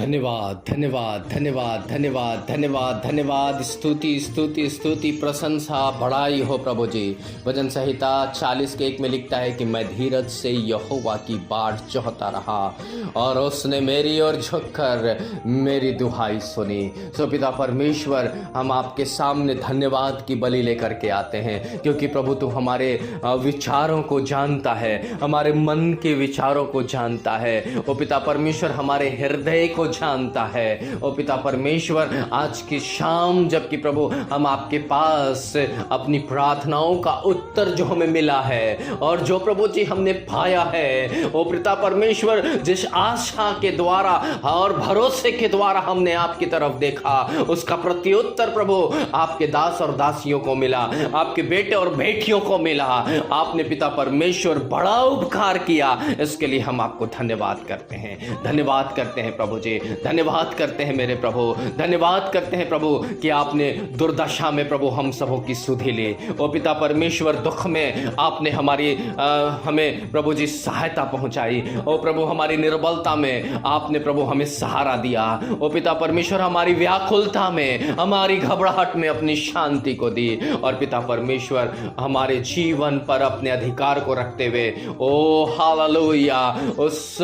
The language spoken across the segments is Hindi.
धन्यवाद धन्यवाद धन्यवाद धन्यवाद धन्यवाद धन्यवाद। स्तुति स्तुति स्तुति प्रशंसा बड़ाई हो प्रभु जी। भजन संहिता 40 के 1 में लिखता है कि मैं धीरज से यहोवा की बाट चाहता रहा और उसने मेरी ओर झुककर मेरी दुहाई सुनी। सो पिता परमेश्वर, हम आपके सामने धन्यवाद की बलि लेकर के आते हैं, क्योंकि प्रभु तू हमारे विचारों को जानता है, हमारे मन के विचारों को जानता है। ओ पिता परमेश्वर, हमारे हृदय को जानता है। ओ पिता परमेश्वर, आज की शाम जबकि प्रभु हम आपके पास अपनी प्रार्थनाओं का उत्तर जो हमें मिला है और जो प्रभु जी हमने पाया है, ओ पिता परमेश्वर, जिस आशा के द्वारा और भरोसे के द्वारा हमने आपकी तरफ देखा, उसका प्रत्युत्तर प्रभु आपके दास और दासियों को मिला, आपके बेटे और बेटियों को मिला। आपने पिता परमेश्वर बड़ा उपकार किया, इसके लिए हम आपको धन्यवाद करते हैं, धन्यवाद करते हैं प्रभु जी, धन्यवाद करते हैं मेरे प्रभु, धन्यवाद करते हैं प्रभु कि आपने दुर्दशा में प्रभु हम सबों की सुधि ली। ओ पिता परमेश्वर, दुख में आपने हमें प्रभु जी सहायता पहुंचाई। ओ प्रभु, हमारी निर्बलता में आपने प्रभु हमें सहारा दिया। ओ पिता परमेश्वर, हमारी व्याकुलता में, हमारी घबराहट में अपनी शांति को दी। और पिता परमेश्वर, हमारे जीवन पर अपने अधिकार को रखते हुए ओ हालेलुया उस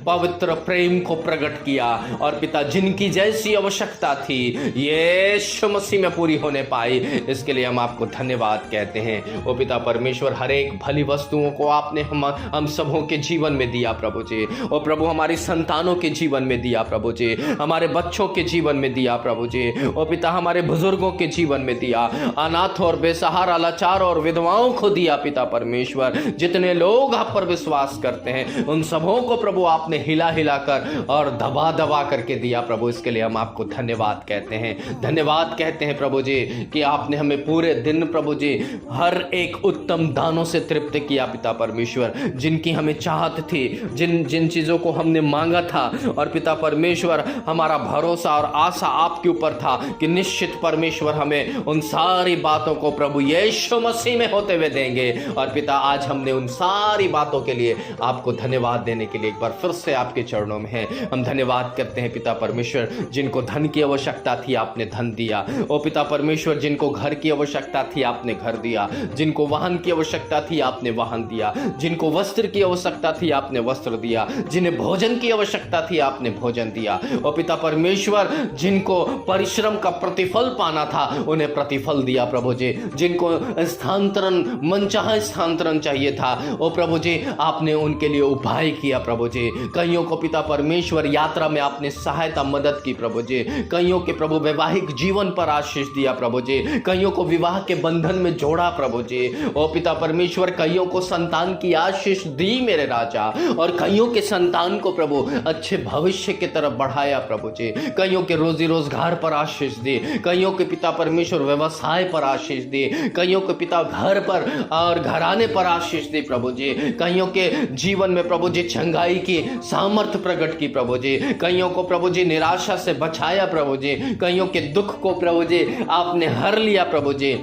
पवित्र प्रेम को प्रकट किया। और पिता, जिनकी जैसी आवश्यकता थी यीशु मसीह में पूरी होने पाई, इसके लिए हम आपको धन्यवाद कहते हैं। ओ पिता परमेश्वर, हर एक भली वस्तुओं को आपने हम सबों के जीवन में दिया प्रभु जी। ओ प्रभु, हमारी संतानों के जीवन में दिया प्रभु जी, हमारे बच्चों के जीवन में दिया प्रभु जी। ओ पिता, हमारे बुजुर्गों के जीवन में दिया, अनाथ और बेसहारा, लाचार और विधवाओं को दिया पिता परमेश्वर। जितने लोग आप पर विश्वास करते हैं उन सबों को प्रभु आपने हिला हिला कर और दबा दबा करके दिया प्रभु। इसके लिए हम आपको धन्यवाद कहते हैं, धन्यवाद कहते हैं प्रभु जी कि आपने हमें पूरे दिन प्रभु जी हर एक उत्तम दानों से तृप्त किया पिता परमेश्वर। जिनकी हमें चाहत थी, जिन चीजों को हमने मांगा था, और पिता परमेश्वर हमारा भरोसा और आशा आपके ऊपर था कि निश्चित परमेश्वर हमें उन सारी बातों को प्रभु यीशु मसीह में होते हुए देंगे। और पिता, आज हमने उन सारी बातों के लिए आपको धन्यवाद देने के लिए एक बार फिर से आपके चरणों में हैं। हम धन्यवाद करते हैं पिता परमेश्वर, जिनको धन की आवश्यकता थी आपने धन दिया। ओ पिता परमेश्वर, जिनको घर की आवश्यकता थी आपने घर दिया, जिनको वाहन की आवश्यकता थी आपने वाहन दिया, जिनको वस्त्र की आवश्यकता थी आपने वस्त्र दिया, जिन्हें भोजन की आवश्यकता थी आपने भोजन दिया। ओ पिता परमेश्वर, जिनको परिश्रम का प्रतिफल पाना था उन्हें प्रतिफल दिया प्रभु जी। जिनको स्थानांतरण, मनचाहा स्थानांतरण चाहिए था, ओ प्रभु जी आपने उनके लिए उपाय किया प्रभु जी। कईयों को पिता परमेश्वर यात्रा में आपने सहायता मदद की प्रभु जी। कईयों के प्रभु वैवाहिक जीवन पर आशीष दिया प्रभु जी। कईयों को विवाह के बंधन में जोड़ा प्रभु जी। ओ पिता परमेश्वर, कईयों को संतान की आशीष दी मेरे राजा, और कईयों के संतान को प्रभु अच्छे भविष्य की तरफ बढ़ाया प्रभु जी। कईयों के रोजी रोजगार पर आशीष दी, कईयों के पिता परमेश्वर व्यवसाय पर आशीष दी, कईयों के पिता घर पर और घराने पर आशीष दी प्रभु जी। कईयों के जीवन में प्रभु जी चंगाई की सामर्थ्य प्रकट की प्रभु जी। कईयों को प्रभु जी निराशा से बचाया प्रभु जी। कईयों के दुख को प्रभु जी आपने हर लिया प्रभु जी।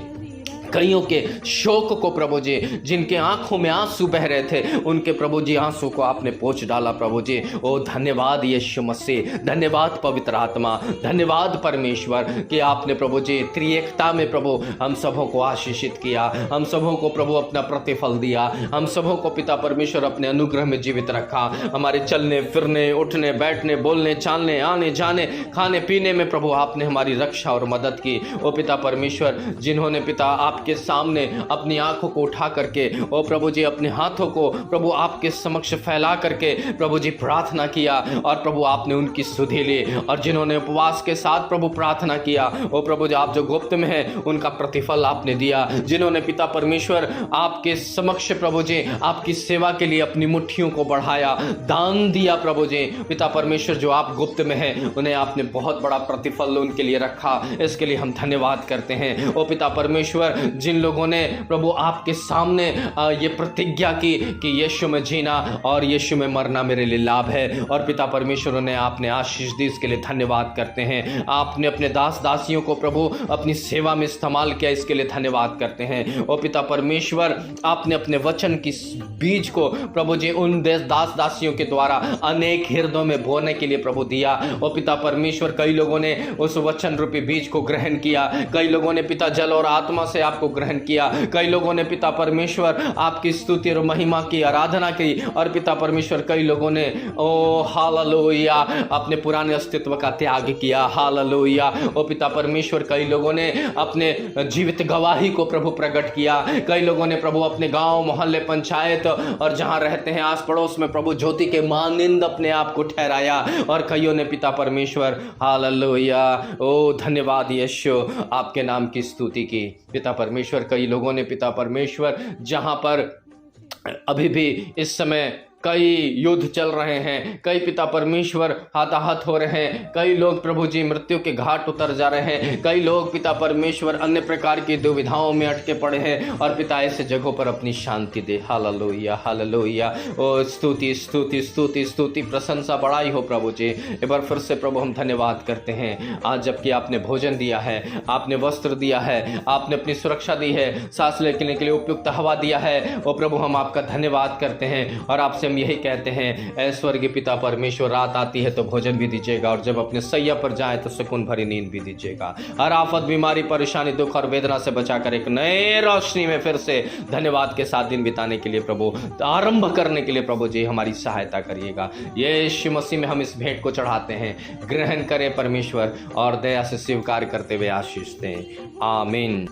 कईयों के शोक को प्रभु जी, जिनके आंखों में आंसू बह रहे थे, उनके प्रभु जी आंसू को आपने पोंछ डाला प्रभु जी। ओ धन्यवाद यीशु मसीह, धन्यवाद पवित्र आत्मा, धन्यवाद परमेश्वर कि आपने प्रभु जी त्रिएकता में प्रभु हम सबों को आशीषित किया, हम सबों को प्रभु अपना प्रतिफल दिया, हम सबों को पिता परमेश्वर अपने अनुग्रह में जीवित रखा। हमारे चलने फिरने, उठने बैठने, बोलने चालने, आने जाने, खाने पीने में प्रभु आपने हमारी रक्षा और मदद की। ओ पिता परमेश्वर, जिन्होंने पिता आपके सामने अपनी आंखों को उठा करके, ओ प्रभु जी अपने हाथों को प्रभु आपके समक्ष फैला करके प्रभु जी प्रार्थना किया, और प्रभु आपने उनकी सुधि ली। और जिन्होंने उपवास के साथ प्रभु प्रार्थना किया, ओ प्रभु जी आप जो गुप्त में हैं उनका प्रतिफल आपने दिया। जिन्होंने पिता परमेश्वर आपके समक्ष प्रभु जी आपकी सेवा के लिए अपनी मुट्ठियों को बढ़ाया, दान दिया प्रभु जी, पिता परमेश्वर जो आप गुप्त में हैं उन्हें आपने बहुत बड़ा प्रतिफल उनके लिए रखा। इसके लिए हम धन्यवाद करते हैं। ओ पिता परमेश्वर, जिन लोगों ने प्रभु आपके सामने ये प्रतिज्ञा की कि यीशु में जीना और यीशु में मरना मेरे लिए लाभ है, और पिता परमेश्वर ने आपने आशीष दी, इसके लिए धन्यवाद करते हैं। आपने अपने दास दासियों को प्रभु अपनी सेवा में इस्तेमाल किया, इसके लिए धन्यवाद करते हैं। और पिता परमेश्वर आपने अपने वचन की बीज को प्रभु जी उन दास दासियों के द्वारा अनेक हृदयों में बोने के लिए प्रभु दिया। और पिता परमेश्वर कई लोगों ने उस वचन रूपी बीज को ग्रहण किया, कई लोगों ने पिता जल और आत्मा से आपको ग्रहण किया, कई लोगों ने पिता परमेश्वर आपकी स्तुति और महिमा की आराधना की, और पिता परमेश्वर कई लोगों ने ओ हालेलुया अपने पुराने अस्तित्व का त्याग किया। हालेलुया। ओ पिता परमेश्वर कई लोगों ने अपने जीवित गवाही को प्रभु प्रकट किया, कई लोगों ने प्रभु अपने गांव मोहल्ले पंचायत और जहां रहते हैं आस पड़ोस में प्रभु ज्योति के मानिंद अपने आप को ठहराया, और कईयों ने पिता परमेश्वर हालेलुया ओ धन्यवाद यीशु आपके नाम की स्तुति की। पिता परमेश्वर कई लोगों ने पिता परमेश्वर जहां पर अभी भी इस समय कई युद्ध चल रहे हैं, कई पिता परमेश्वर हताहत हो रहे हैं, कई लोग प्रभु जी मृत्यु के घाट उतर जा रहे हैं, कई लोग पिता परमेश्वर अन्य प्रकार की दुविधाओं में अटके पड़े हैं, और पिता ऐसे जगहों पर अपनी शांति दे। Hallelujah hallelujah. ओ स्तुति स्तुति स्तुति स्तुति प्रशंसा बड़ाई हो प्रभु जी। एक बार फिर से प्रभु हम धन्यवाद करते हैं, आज जबकि आपने भोजन दिया है, आपने वस्त्र दिया है, आपने अपनी सुरक्षा दी है, सांस लेने के लिए उपयुक्त हवा दिया है। ओ प्रभु हम आपका धन्यवाद करते हैं, और आपसे यही कहते हैं ऐ स्वर्गीय पिता परमेश्वर, रात आती है तो भोजन भी दीजिएगा, और जब अपने सैया पर जाए तो सुकून भरी नींद भी दीजिएगा। हर आफत बीमारी परेशानी दुख और वेदना से बचाकर एक नए रोशनी में फिर से धन्यवाद के साथ दिन बिताने के लिए प्रभु, आरंभ करने के लिए प्रभु जी हमारी सहायता करिएगा। यीशु मसीह में हम इस भेंट को चढ़ाते हैं, ग्रहण करें परमेश्वर, और दया से स्वीकार करते हुए आशीष दें। आमीन।